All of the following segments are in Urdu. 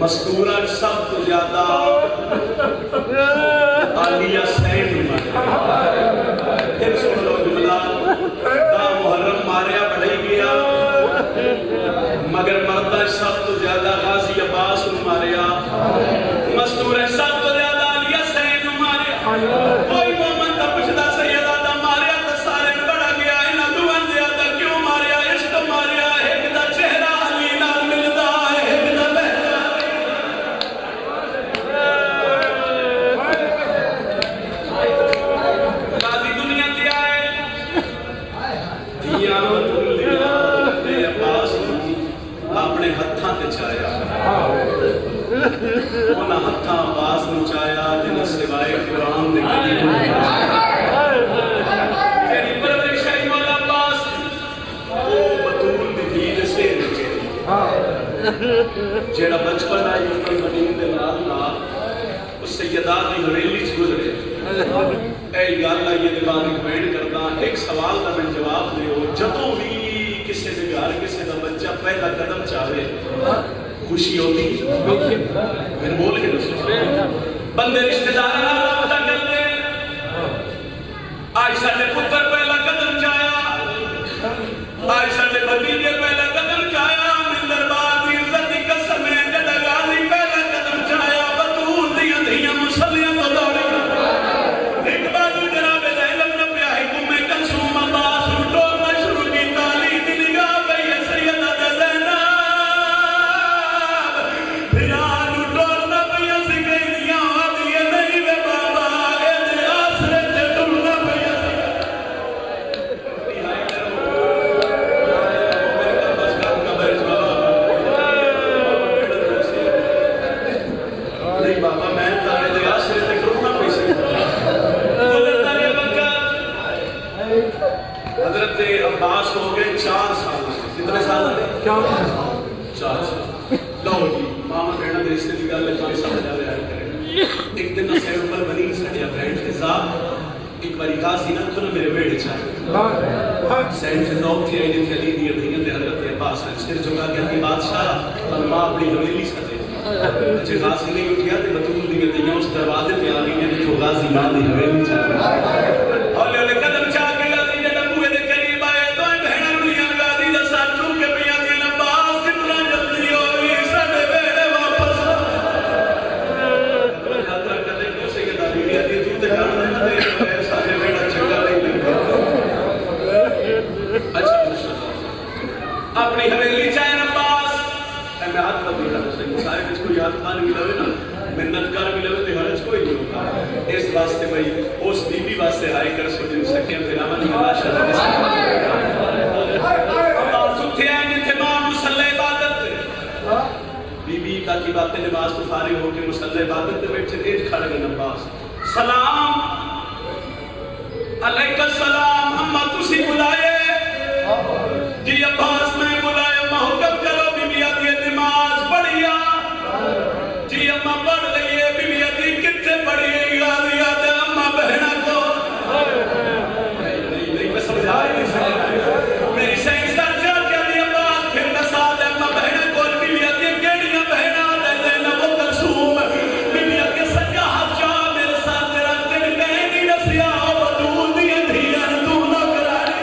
مستورہ سب تو زیادہ عالیہ سین پھر سن لو جملہ دا محرم ماریا بڑھائی گیا مگر مردہ سب تو زیادہ غازی عباس ماریا مستورہ سب تو زیادہ عالیہ سین ماریا کوئی مومن تا پچھدا سیدہ دا ماریا تا سارے بڑا گیا انہا دوان زیادہ کیوں ماریا عشق ماریا ایک دا چہرہ علی نال ملدا ہے ایک دا بہتا غازی دنیا تے آئے دیا تے عباس اپنے ہتھاں تے چایا انہاں ہتھاں عباس نو چایا جنہاں سوائے قرآن نے کہیں تیری پرورش ہے مولا عباس وہ بطول دی دید سے رکھے جیڑا بچپن آئی اپنی مدین دے نال نال اس سیدہ دی حویلی چ گزرے اے گل آئیے دے بعد ایک بینڈ کردا ایک سوال دا میں جواب دیو جدوں بھی کسی دے گھر کسی دا بچہ پہلا قدم چاہے خوشی ہوتی میں بول کے دوسرے بندے رشتہ دار رابطہ کرتے آج ساڑھے پتر پہلا قدم چاہیا آج ساڑھے بھتیجے پہلا قدم چاہیا من دربار دی عزت دی قسم ہے جڑا غازی پہلا قدم چاہیا بطول دیاں دیاں مسلیاں تو دوڑی ایک بازو جناب زینب نے پیا حکم کلثوم عباس ٹورنا شروع کی تالی دی نگاہ پہ یہ سیدہ زینب حضرت عباس ہو گئے 4 سال کتنے سال ہے 4 سال لو جی ماما کہنا دے اس کی گل ہے سمجھ آ رہا ہے ایک دن سیر پر بنی سڑیا بہن فضا ایک باری غازی نہ تو میرے بیٹے چاہے سین فضا تھی آئی نے چلی دی دھیاں دے حضرت عباس ہے سر چکا کہ کی بادشاہ ماں اپنی حویلی سجے اچھے غازی نہیں اٹھیا تے بطول دی دھیاں اس دروازے پہ آ گئی ہیں جو غازی ماں دی حویلی چاہے ہولے ہولے قدم چاہ کے غازی نے ڈبوے دے قریب آئے تو بہن رلیاں غازی دا ساتھ چوک کے پیا دیا عباس کتنا جلدی ہوئی ساڈے بیڑے واپس یاترا کرنے کو سیدہ بیٹی دی تو تے کر دے سارے بیڑا چنگا نہیں اچھا اپنی حویلی چاہے عباس میں ہاتھ بدل رہا ہوں سارے کچھ کو یاد خان بھی لوے نا محنت کر بھی لوے تے حرج کوئی نہیں ہوگا اس واسطے بھائی اس بی بی واسطے آئے کر سو جن سکے پھر آمن اللہ شاہ سکھتے ہیں جنتے ماں مسلح عبادت بی بی کا کی باتیں نماز تو فارغ ہو کے مسلح عبادت بیٹھے دیکھ کھڑے گئے عباس سلام علیکہ السلام اما تسی بلائے جی عباس میں بلائے اما حکم کرو بی بی آدھی نماز پڑھیا جی اما پڑھ لئیے بی بی آدھی کتے پڑھیے غازی آدھے اما بہنہ کو نہیں میں سمجھا نہیں سکتا میری سینس در جا کیا دی عباس پھر نسا دے اما بہنہ کو بی بی آدھی کیڑیاں بہنہ دے زینب و کلثوم بی بی آدھی سجا ہاتھ جا میرے ساتھ تیرا تین کہیں نہیں نسیا بدول دیئے دھیاں تو نہ کرانی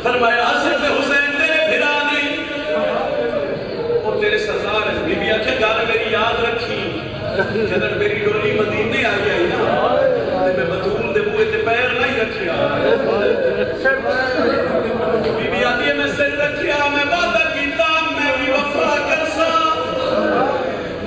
فرمایا حسن حسین تیرے بھرا نہیں اور تیرے سزار ہے بی بی آکھے گال میری یاد رکھی جدر میری ڈولی مدینے آئی آئی نا میں بطول دے بوئے تے پیر نہیں رکھیا بی بی آدھی میں سر رکھیا میں وعدہ کیتا میں بھی وفا کرسا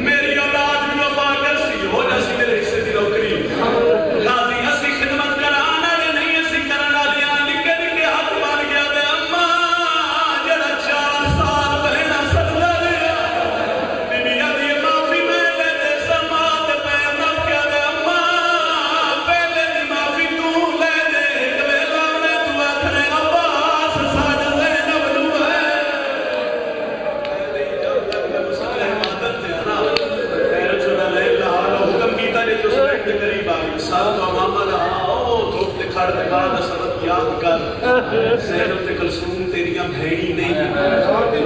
میری اولاد بھی وفا کرسی ہو جاسی میرے حصے دی نوکری غازی ہسی خدمت کرانا لے نہیں ہسی کرنا لیا نکے نکے ہاتھ بار گیا دے اما جڑا 4 سال بہنا سجدہ لیا بی بی آدھی معافی میں لے دے سماعت پہنا سال تو ماما دا او دھوپ تے کھڑ تے گانا سبق یاد کر زینب تے کلثوم تیریاں بھیڑی نہیں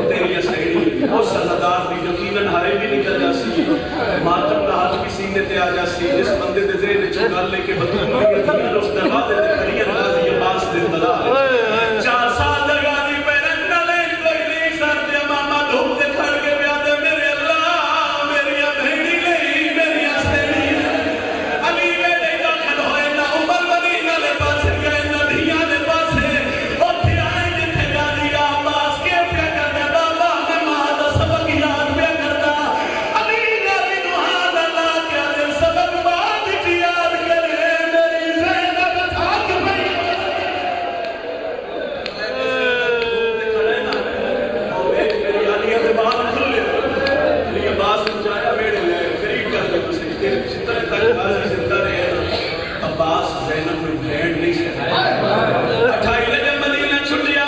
تیریاں سہیڑی او سزادار بھی یقیناً ہارے بھی نکل جاسی ماتم دا ہاتھ بھی سینے تے آ جاسی جس بندے دے ذہن وچ گل لے کے بدون دی دنیا اس دروازے تے کھڑی راضی عباس دے دلا 4 سال لگا دی پیرن نہ لے کوئی نہیں سر تے ماما دھوپ تے کھڑ کے پیا دے میرے اللہ میری بھیڑی نہیں میری سہیڑی علی میرے داخل ہوئے نہ عمر مدینہ دے پاس گئے نہ دھیاں دے پاسے اوتھے آئے جتھے گالی عباس کے پیا کردا بابا نے ماں دا سبق یاد پیا کردا علی گالی نو ہاتھ لا کے دے سبق بعد وچ یاد کرے میری زینب تھک پئی عباس زینب میں بھیڑ نہیں سکتا 28 لگے مدینہ چھٹیا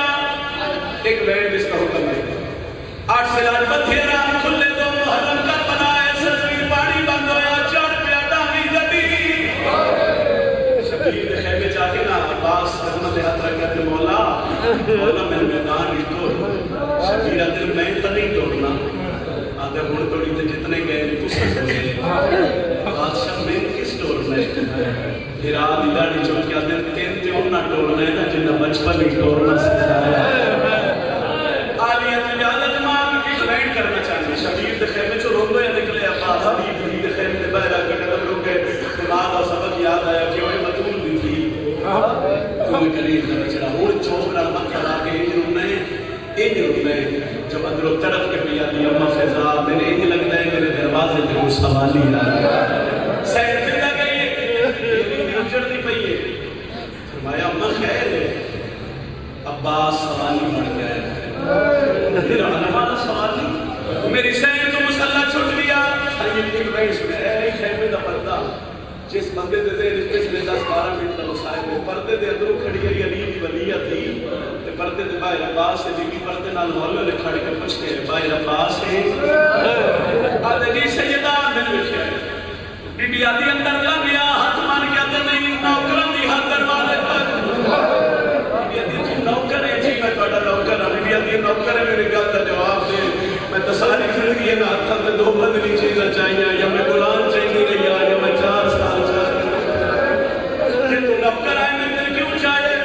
ایک بھیڑ جس کا حکم ہے 8 سے لال بتھیرا کھلے دو محرم کا بنائے سزوی پانی بند ہویا 4 پیا ڈامی گڈی شبیر دے خیمے جا کے نا عباس خدمت ہاتھ رکھ کے مولا میں میدان ہی توڑ شبیر دل میں تو نہیں توڑنا آدھے ہون توڑی تے جتنے گئے تو سکتے بادشاہ میں کس توڑنا ہے پھر آدھی داڑھی چوٹ کے آدھے تین تیوں نہ توڑنا ہے نا جنہ بچپن ہی توڑنا سکتا ہے آلیت اجازت مانگ کی کمینٹ کرنا چاہتے شبیر دے خیمے چو روندو یا نکلے عباس حبیب حبیب دے خیمے دے باہر آگے قدم رک گئے دماغ اور سبق یاد آیا کہ وہ مطول بھی تھی کوئی قریب نہ بچڑا ہون چوک نہ مکہ لا کے انج رکنا ہے جب اندروں تڑپ کے پیا دی اما فیضا میرے انج لگتا ہے میرے دروازے پہ وہ سوالی آ سید فیضا گئی اجڑ دی پئی ہے فرمایا اما خیر ہے عباس سوالی بڑھ گیا ہے میرا علماء سوالی میری سید تو مسلح چھوٹ لیا سید ایک بھائی سنے اے خیمے دا پردہ جس بندے دے دے اس نے 10-12 منٹ تلو صاحب پردے دے اندروں کھڑی علی دی ولیہ تھی تے پردے دے باہر عباس سے بی پردے نال محلے نے کھڑ کے پوچھ کے باہر عباس ہے آدھے جی سیدہ دل وچ بی بی آدھی اندر جا گیا ہاتھ مان کے اندر نہیں نوکران دی ہاتھ دروازے پر بی بی آدھی جی نوکر ہے جی میں تہاڈا نوکر ہاں بی بی آدھی نوکر ہے میرے گل دا جواب دے میں تو ساری زندگی نہ ہاتھ میں 2 بدلی چیزاں چاہیے یا میں غلام چاہیے یا میں 4 سال نوکر آئے میں تیرے کیوں چاہے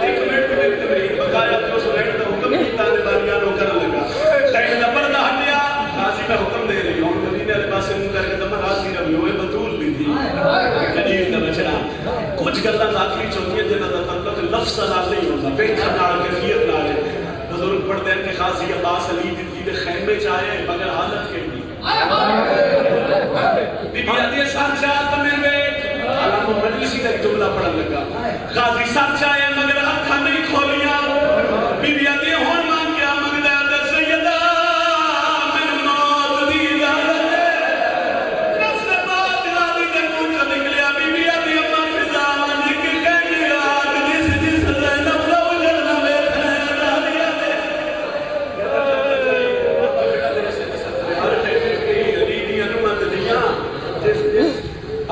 1 منٹ میں تمہیں بقایا تو سویٹ دا حکم کیتا نے باریا نوکر لگا سائن دا پردہ ہٹیا غازی میں حکم دے رہی ہوں مدینے والے پاسے منہ کر کے دمہ راضی رہی ہوئے بطول بھی تھی قدیر کا بچڑا کچھ گلاں آخری چوتھی ہیں جنہاں دا تعلق لفظ نال نہیں ہوتا بیٹھا نال کیفیت نال ہے بزرگ پڑھتے ہیں کہ غازی عباس علی دی خیمے چاہے مگر حالت کے بھی بی بی آدھی ساتھ شاہ تمہیں بیٹھ علامہ مجلسی کا ایک جملہ پڑھا لگا غازی ساتھ چاہے مگر آنکھا نہیں کھولیا بی بی آدھی ہون مان کیا مگر آدھے سیدہ میں موت دی اجازت ہے نفس بات غازی کے منہ سے نکلیا بی بی آدھی اما فضا مانی کی کہنی آگ جس زینب لو جڑنا بیٹھا ہے غازی آدھے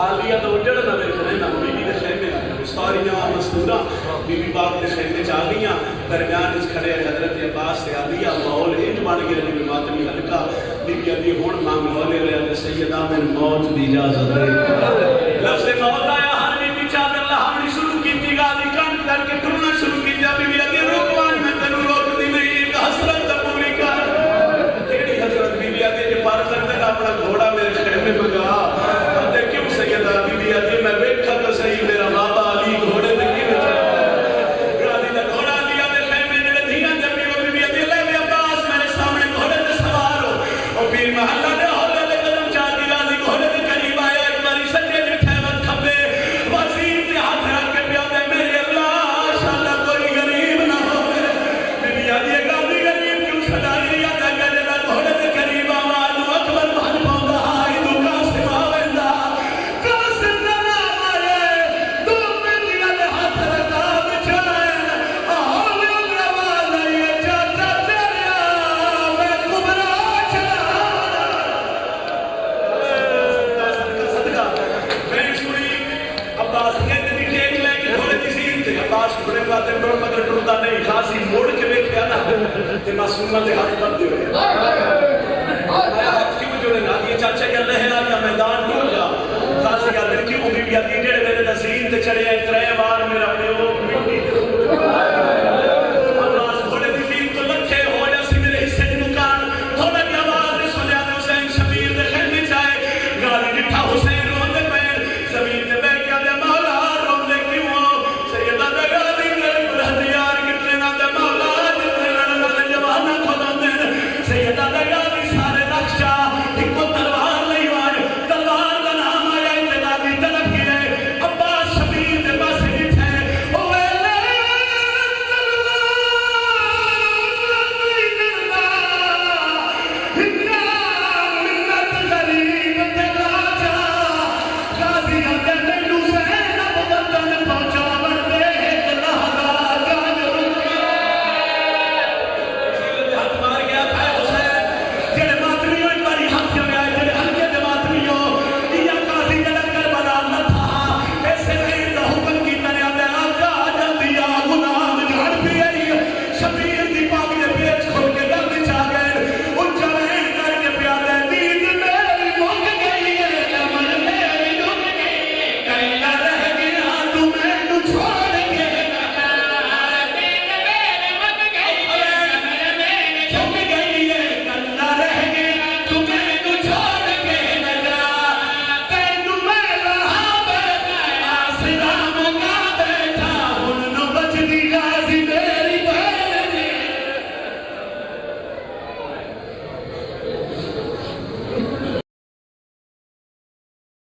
آلیہ تو اجڑ نہ بیٹھنے نہ بی بی دے خیمے ساریاں مستورہ بی بی پاک دے خیمے چ آگیاں درمیان اس کھڑے حضرت عباس سے آلیہ ماحول انج بن گیا جی ماتمی ہلکا بی بی آدھی ہون مانگ مولے رہے سیدہ میں موت دی اجازت ہے لفظ موت آیا ہر بی بی چادر لہانی شروع کی تھی غازی کان کر کے ٹرنا شروع کی جا بی بی آدھی روکوان میں تینوں روک دی نہیں ایک حسرت پوری کر کیڑی حسرت بی بی آدھی جو پار کر دے اپنا گھوڑا میرے خیمے منگا بی بی آدھی میں بیٹھا تو صحیح میرا بابا علی گھوڑے میں کی بچا غازی دا گھوڑا لیا دے خیمے جڑے دھیاں جبی وہ بی بی آدھی لے میں عباس میرے سامنے گھوڑے تے سوار ہو اور پیر محلہ دے ہولے دے قدم چاہ دی غازی گھوڑے دے قریب آیا ایک باری سجے جٹھے وقت کھپے سکھنے پاتے ٹوڑ مگر ٹوڑتا نہیں خاصی موڑ کے ویکھیا نا تے معصومہ دے ہاتھ بندے ہوئے ہاتھ کیوں جوڑے نا یہ چاچا کہ لہرا یا میدان ٹوٹ جا خاصی گل کیوں بھی بھی جڑے میرے نسرین تے چڑھے ہیں 3 بار میرا